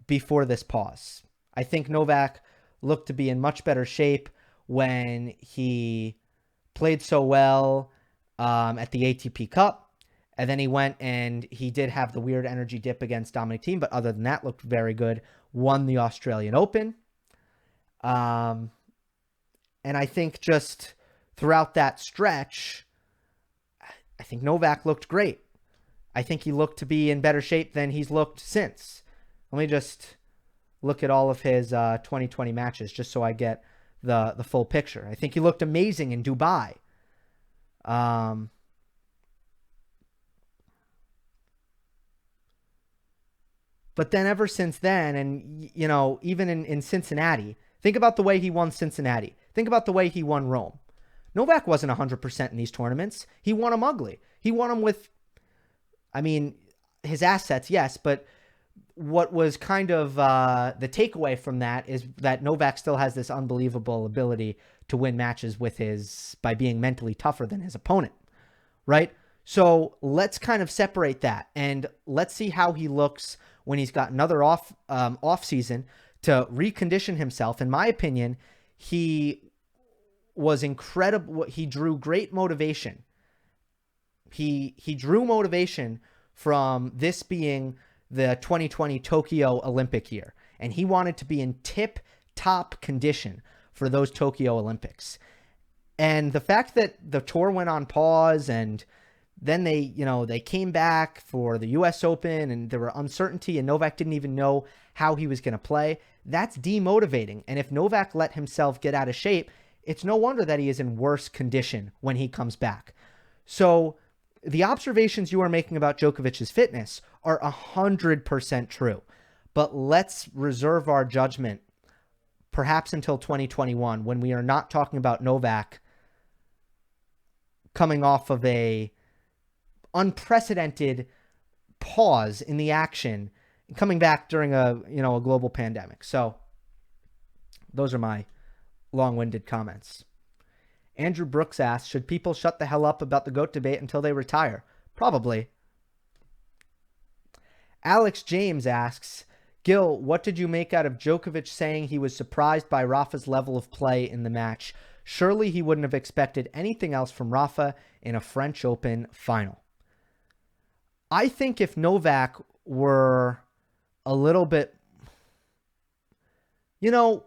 before this pause. I think Novak looked to be in much better shape when he played so well at the ATP Cup. And then he went and he did have the weird energy dip against Dominic Thiem, but other than that, looked very good. Won the Australian Open. And I think just throughout that stretch, I think Novak looked great. I think he looked to be in better shape than he's looked since. Let me just look at all of his 2020 matches just so I get the full picture. I think he looked amazing in Dubai. But then ever since then, and, you know, even in Cincinnati, think about the way he won Cincinnati. Think about the way he won Rome. Novak wasn't 100% in these tournaments. He won them ugly. He won them with, I mean, his assets, yes, but what was kind of the takeaway from that is that Novak still has this unbelievable ability to win matches by being mentally tougher than his opponent, right? So let's kind of separate that, and let's see how he looks when he's got another off season to recondition himself. In my opinion, he was incredible. He drew great motivation. He drew motivation from this being the 2020 Tokyo Olympic year, and he wanted to be in tip-top condition for those Tokyo Olympics. And the fact that the tour went on pause and then they came back for the US Open and there were uncertainty and Novak didn't even know how he was going to play, that's demotivating. And if Novak let himself get out of shape, it's no wonder that he is in worse condition when he comes back. So the observations you are making about Djokovic's fitness are 100% true. But let's reserve our judgment perhaps until 2021 when we are not talking about Novak coming off of a unprecedented pause in the action, coming back during a global pandemic. So those are my long-winded comments. Andrew Brooks asks, should people shut the hell up about the GOAT debate until they retire? Probably. Alex James asks, Gill, what did you make out of Djokovic saying he was surprised by Rafa's level of play in the match? Surely he wouldn't have expected anything else from Rafa in a French Open final. I think if Novak were a little bit, it's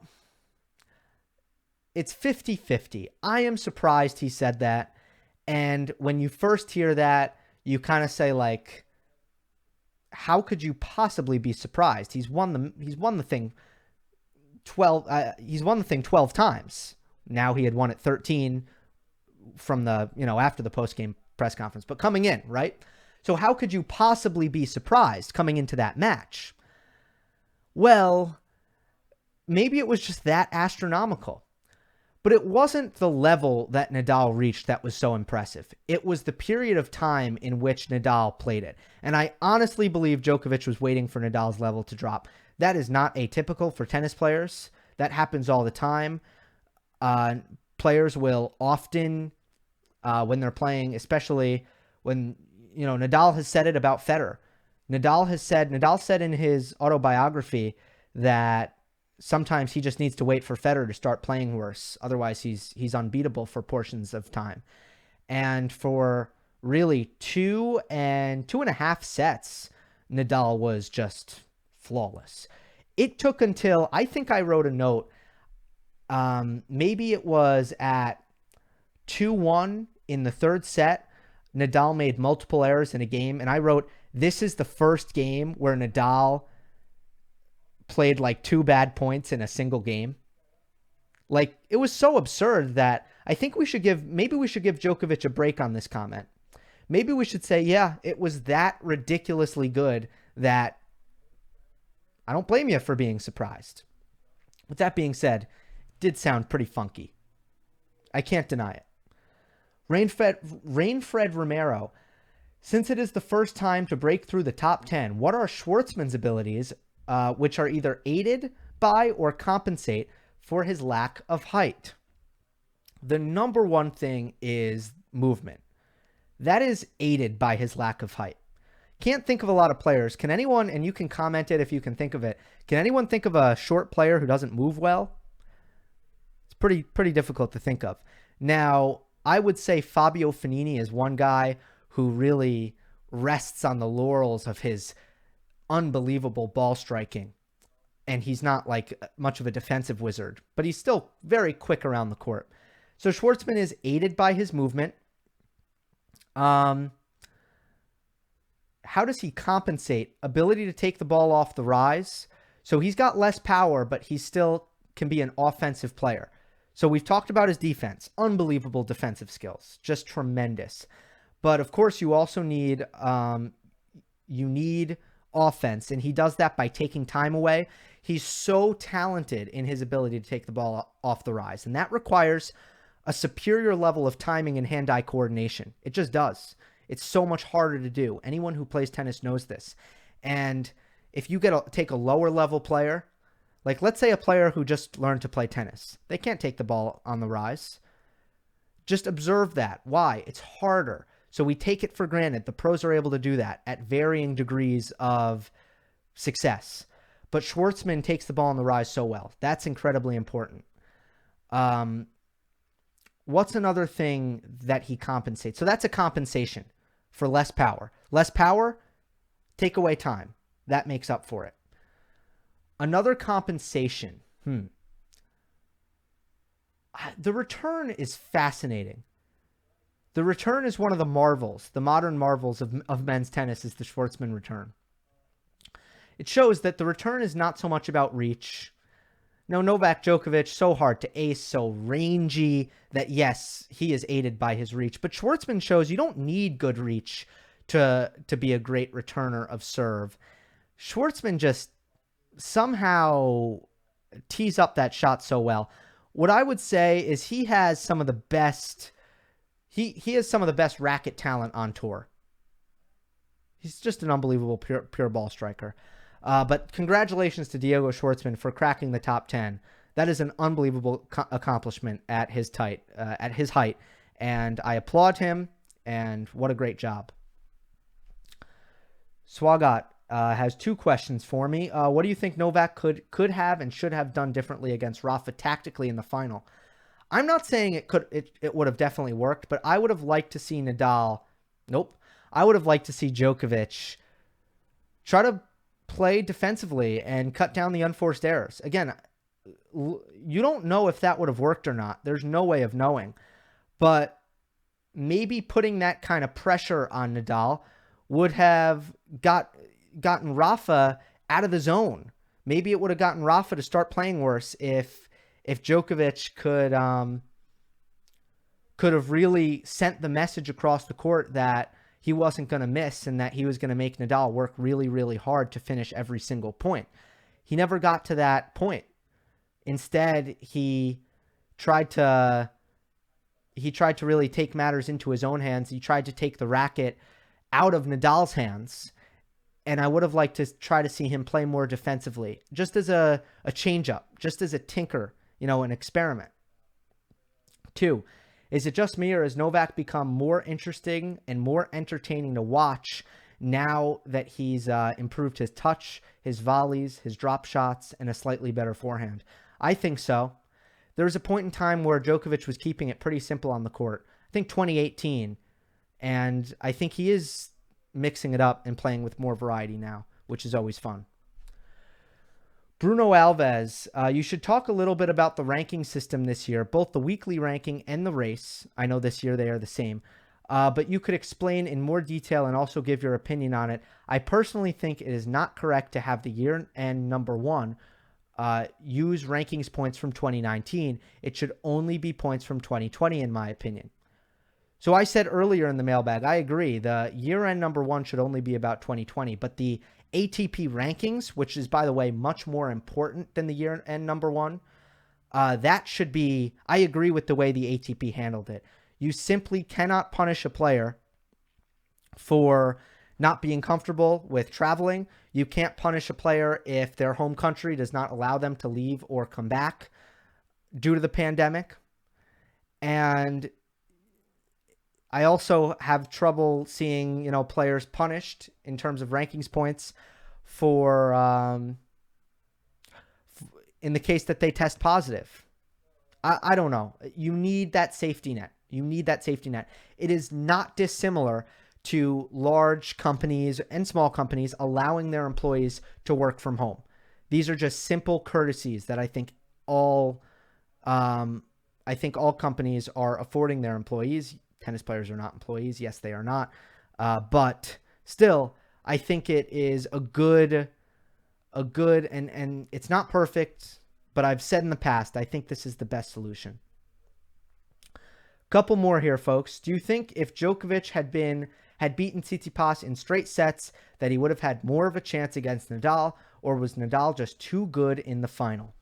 50-50. I am surprised he said that. And when you first hear that, you kind of say, like, how could you possibly be surprised? He's won the thing 12 times. Now he had won it 13 from the, after the post-game press conference, but coming in, right? So how could you possibly be surprised coming into that match? Well, maybe it was just that astronomical. But it wasn't the level that Nadal reached that was so impressive. It was the period of time in which Nadal played it. And I honestly believe Djokovic was waiting for Nadal's level to drop. That is not atypical for tennis players. That happens all the time. Players will often, when they're playing, especially when, Nadal has said it about Federer. Nadal said in his autobiography that sometimes he just needs to wait for Federer to start playing worse. Otherwise, he's unbeatable for portions of time. And for really 2.5 sets, Nadal was just flawless. It took until, I think I wrote a note, maybe it was at 2-1 in the third set, Nadal made multiple errors in a game. And I wrote, this is the first game where Nadal played like 2 bad points in a single game. Like, it was so absurd that I think maybe we should give Djokovic a break on this comment. Maybe we should say, yeah, it was that ridiculously good that I don't blame you for being surprised. With that being said, it did sound pretty funky. I can't deny it. Rainfred Romero, since it is the first time to break through the top 10, what are Schwartzman's abilities, which are either aided by or compensate for his lack of height? The number one thing is movement. That is aided by his lack of height. Can't think of a lot of players. Can anyone, and you can comment it if you can think of it, can anyone think of a short player who doesn't move well? It's pretty difficult to think of. Now, I would say Fabio Fenini is one guy who really rests on the laurels of his unbelievable ball striking. And he's not like much of a defensive wizard, but he's still very quick around the court. So Schwartzman is aided by his movement. How does he compensate? Ability to take the ball off the rise. So he's got less power, but he still can be an offensive player. So we've talked about his defense. Unbelievable defensive skills. Just tremendous. But of course, you also need offense, and he does that by taking time away. He's so talented in his ability to take the ball off the rise, and that requires a superior level of timing and hand-eye coordination. It just does. It's so much harder to do. Anyone who plays tennis knows this. And if you take a lower level player, like let's say a player who just learned to play tennis, they can't take the ball on the rise. Just observe that. Why? It's harder. So we take it for granted. The pros are able to do that at varying degrees of success. But Schwartzman takes the ball on the rise so well. That's incredibly important. What's another thing that he compensates? So that's a compensation for less power. Less power, take away time. That makes up for it. Another compensation. The return is fascinating. The return is one of the marvels, the modern marvels of men's tennis is the Schwartzman return. It shows that the return is not so much about reach. No, Novak Djokovic, so hard to ace, so rangy that, yes, he is aided by his reach. But Schwartzman shows you don't need good reach to be a great returner of serve. Schwartzman just somehow tees up that shot so well. What I would say is he has some of the best... He has some of the best racket talent on tour. He's just an unbelievable pure ball striker. But congratulations to Diego Schwartzman for cracking the top 10. That is an unbelievable accomplishment at his height, and I applaud him. And what a great job. Swagat has two questions for me. What do you think Novak could have and should have done differently against Rafa tactically in the final? I'm not saying it would have definitely worked, but I would have liked to see Nadal. Nope. I would have liked to see Djokovic try to play defensively and cut down the unforced errors. Again, you don't know if that would have worked or not. There's no way of knowing. But maybe putting that kind of pressure on Nadal would have gotten Rafa out of the zone. Maybe it would have gotten Rafa to start playing worse if Djokovic could have really sent the message across the court that he wasn't going to miss and that he was going to make Nadal work really, really hard to finish every single point. He never got to that point. Instead, he tried to really take matters into his own hands. He tried to take the racket out of Nadal's hands. And I would have liked to try to see him play more defensively, just as a change-up, just as a tinker, an experiment. 2, is it just me or has Novak become more interesting and more entertaining to watch now that he's improved his touch, his volleys, his drop shots, and a slightly better forehand? I think so. There was a point in time where Djokovic was keeping it pretty simple on the court. I think 2018. And I think he is mixing it up and playing with more variety now, which is always fun. Bruno Alves, you should talk a little bit about the ranking system this year, both the weekly ranking and the race. I know this year they are the same, but you could explain in more detail and also give your opinion on it. I personally think it is not correct to have the year-end number 1 use rankings points from 2019. It should only be points from 2020, in my opinion. So I said earlier in the mailbag, I agree. The year-end number 1 should only be about 2020, but the ATP rankings, which is, by the way, much more important than the year-end number 1, that should be, I agree with the way the ATP handled it. You simply cannot punish a player for not being comfortable with traveling. You can't punish a player if their home country does not allow them to leave or come back due to the pandemic. And I also have trouble seeing, players punished in terms of rankings points for in the case that they test positive. I don't know. You need that safety net. It is not dissimilar to large companies and small companies allowing their employees to work from home. These are just simple courtesies that I think all companies are affording their employees. Tennis players are not employees. Yes, they are not. But still, I think it is a good, and it's not perfect, but I've said in the past, I think this is the best solution. Couple more here, folks. Do you think if Djokovic had beaten Tsitsipas in straight sets that he would have had more of a chance against Nadal, or was Nadal just too good in the final?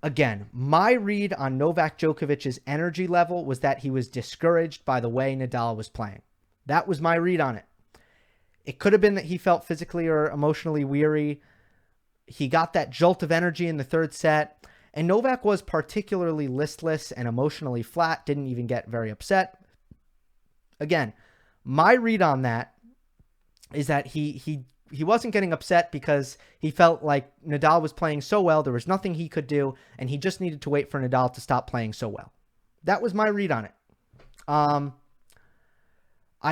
Again, my read on Novak Djokovic's energy level was that he was discouraged by the way Nadal was playing. That was my read on it. It could have been that he felt physically or emotionally weary. He got that jolt of energy in the third set, and Novak was particularly listless and emotionally flat, didn't even get very upset. Again, my read on that is that he wasn't getting upset because he felt like Nadal was playing so well, there was nothing he could do, and he just needed to wait for Nadal to stop playing so well. That was my read on it. I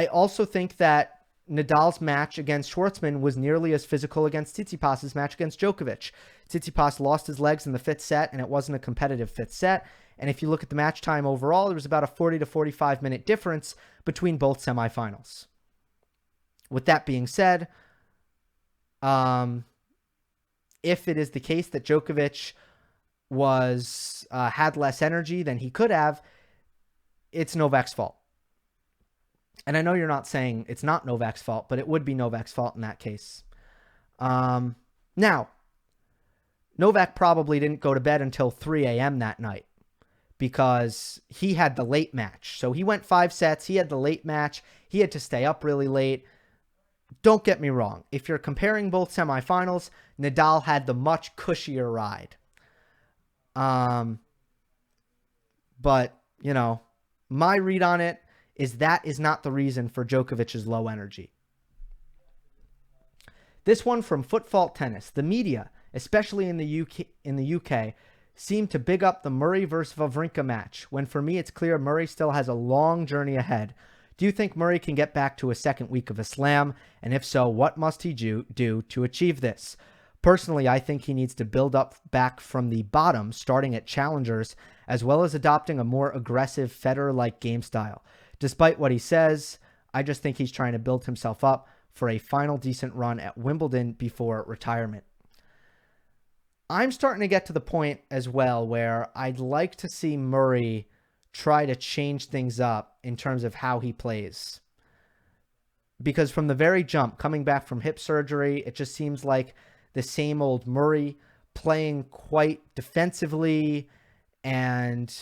also think that Nadal's match against Schwartzman was nearly as physical against Tsitsipas's match against Djokovic. Tsitsipas lost his legs in the fifth set, and it wasn't a competitive fifth set. And if you look at the match time overall, there was about a 40 to 45 minute difference between both semifinals. With that being said, if it is the case that Djokovic had less energy than he could have, it's Novak's fault. And I know you're not saying it's not Novak's fault, but it would be Novak's fault in that case. Now, Novak probably didn't go to bed until 3 a.m. that night because he had the late match. So he went 5 sets. He had the late match. He had to stay up really late. Don't get me wrong. If you're comparing both semifinals, Nadal had the much cushier ride. But, my read on it is that is not the reason for Djokovic's low energy. This one from Footfault Tennis. The media, especially in the UK, seem to big up the Murray versus Wawrinka match, when for me it's clear Murray still has a long journey ahead. Do you think Murray can get back to a second week of a slam? And if so, what must he do to achieve this? Personally, I think he needs to build up back from the bottom, starting at challengers, as well as adopting a more aggressive Federer-like game style. Despite what he says, I just think he's trying to build himself up for a final decent run at Wimbledon before retirement. I'm starting to get to the point as well where I'd like to see Murray try to change things up in terms of how he plays. Because from the very jump, coming back from hip surgery, it just seems like the same old Murray, playing quite defensively and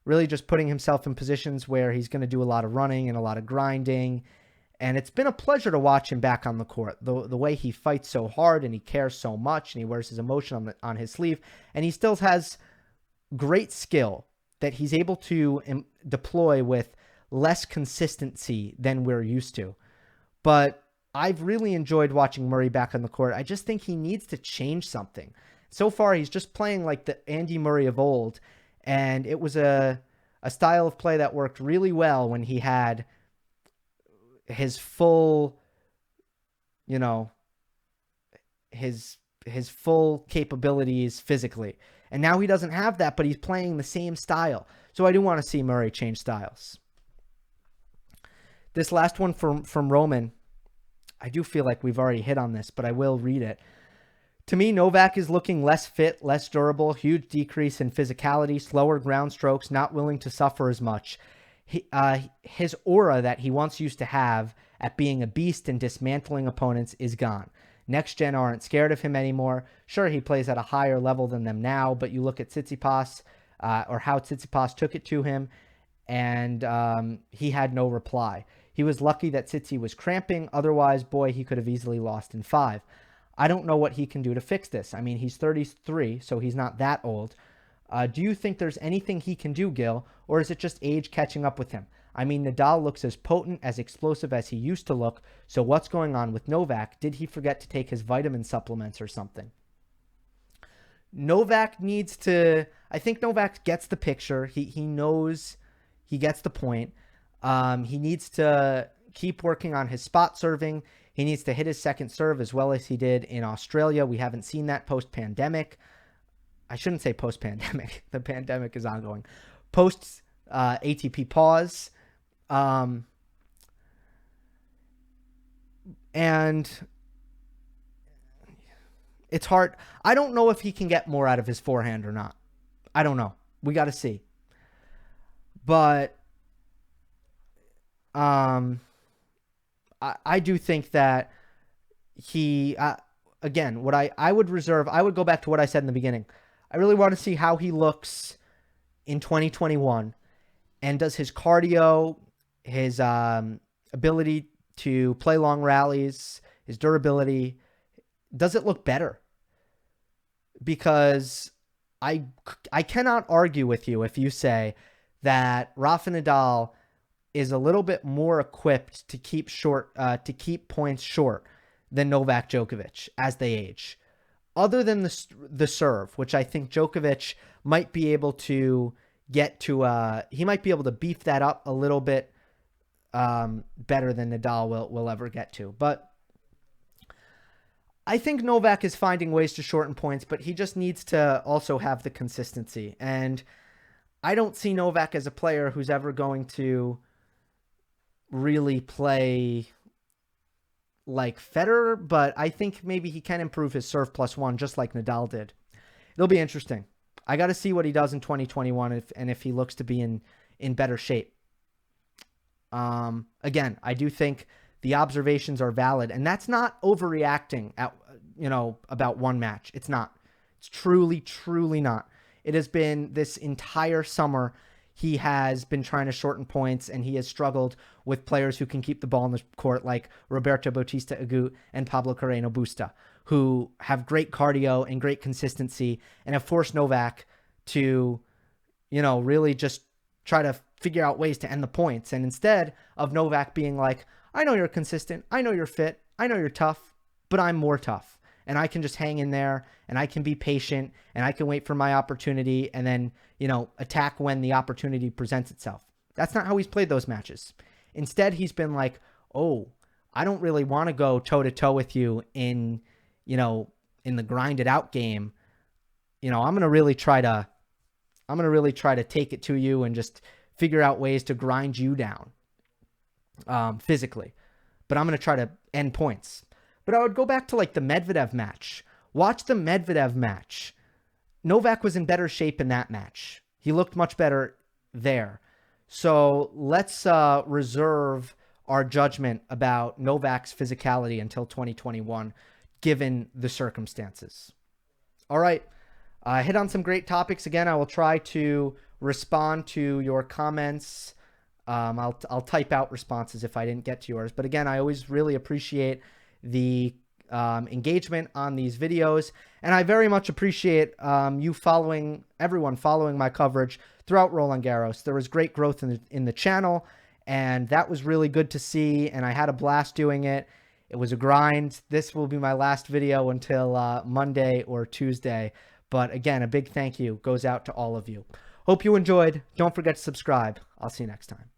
really just putting himself in positions where he's going to do a lot of running and a lot of grinding. And it's been a pleasure to watch him back on the court. The way he fights so hard and he cares so much and he wears his emotion on his sleeve. And he still has great skill that he's able to deploy with less consistency than we're used to. But I've really enjoyed watching Murray back on the court. I just think he needs to change something. So far, he's just playing like the Andy Murray of old. And it was a style of play that worked really well when he had his full, his full capabilities physically. And now he doesn't have that, but he's playing the same style. So I do want to see Murray change styles. This last one from Roman, I do feel like we've already hit on this, but I will read it. To me, Novak is looking less fit, less durable, huge decrease in physicality, slower ground strokes, not willing to suffer as much. His aura that he once used to have at being a beast and dismantling opponents is gone. NextGen aren't scared of him anymore. Sure, he plays at a higher level than them now, but you look at Tsitsipas or how Tsitsipas took it to him, and he had no reply. He was lucky that Tsitsi was cramping. Otherwise, boy, he could have easily lost in 5. I don't know what he can do to fix this. I mean, he's 33, so he's not that old. Do you think there's anything he can do, Gill, or is it just age catching up with him? I mean, Nadal looks as potent, as explosive as he used to look, so what's going on with Novak? Did he forget to take his vitamin supplements or something? Novak needs to... I think Novak gets the picture. He knows, he gets the point. He needs to keep working on his spot serving. He needs to hit his second serve as well as he did in Australia. We haven't seen that post-pandemic. I shouldn't say post-pandemic. The pandemic is ongoing. Post-ATP pause. And it's hard. I don't know if he can get more out of his forehand or not. I don't know. We got to see. But I do think that he, again, what I would reserve, I would go back to what I said in the beginning. I really want to see how he looks in 2021. And does his cardio, his ability to play long rallies, his durability, does it look better? Because I cannot argue with you if you say that Rafa Nadal is a little bit more equipped to keep points short than Novak Djokovic as they age. Other than the serve, which I think Djokovic might be able to get to, he might be able to beef that up a little bit better than Nadal will ever get to. But I think Novak is finding ways to shorten points, but he just needs to also have the consistency. And I don't see Novak as a player who's ever going to really play like Federer, but I think maybe he can improve his serve +1 just like Nadal did. It'll be interesting. I got to see what he does in 2021 and if he looks to be in better shape. Again, I do think the observations are valid, and that's not overreacting about one match. It's not. It's truly, truly not. It has been this entire summer. He has been trying to shorten points, and he has struggled with players who can keep the ball in the court, like Roberto Bautista Agut and Pablo Carreño Busta, who have great cardio and great consistency and have forced Novak to, really just try to figure out ways to end the points. And instead of Novak being like, I know you're consistent, I know you're fit, I know you're tough, but I'm more tough. And I can just hang in there, and I can be patient, and I can wait for my opportunity, and then, attack when the opportunity presents itself. That's not how he's played those matches. Instead, he's been like, oh, I don't really want to go toe-to-toe with you in the grinded out game. I'm going to really try to take it to you and just figure out ways to grind you down physically. But I'm going to try to end points. But I would go back to the Medvedev match. Watch the Medvedev match. Novak was in better shape in that match. He looked much better there. So let's reserve our judgment about Novak's physicality until 2021, given the circumstances. All right. Hit on some great topics. Again, I will try to respond to your comments. I'll type out responses if I didn't get to yours. But again, I always really appreciate the engagement on these videos, and I very much appreciate everyone following my coverage throughout Roland Garros. There was great growth in the channel, and that was really good to see, and I had a blast doing it. It was a grind. This will be my last video until Monday or Tuesday, but again, a big thank you goes out to all of you. Hope you enjoyed. Don't forget to subscribe. I'll see you next time.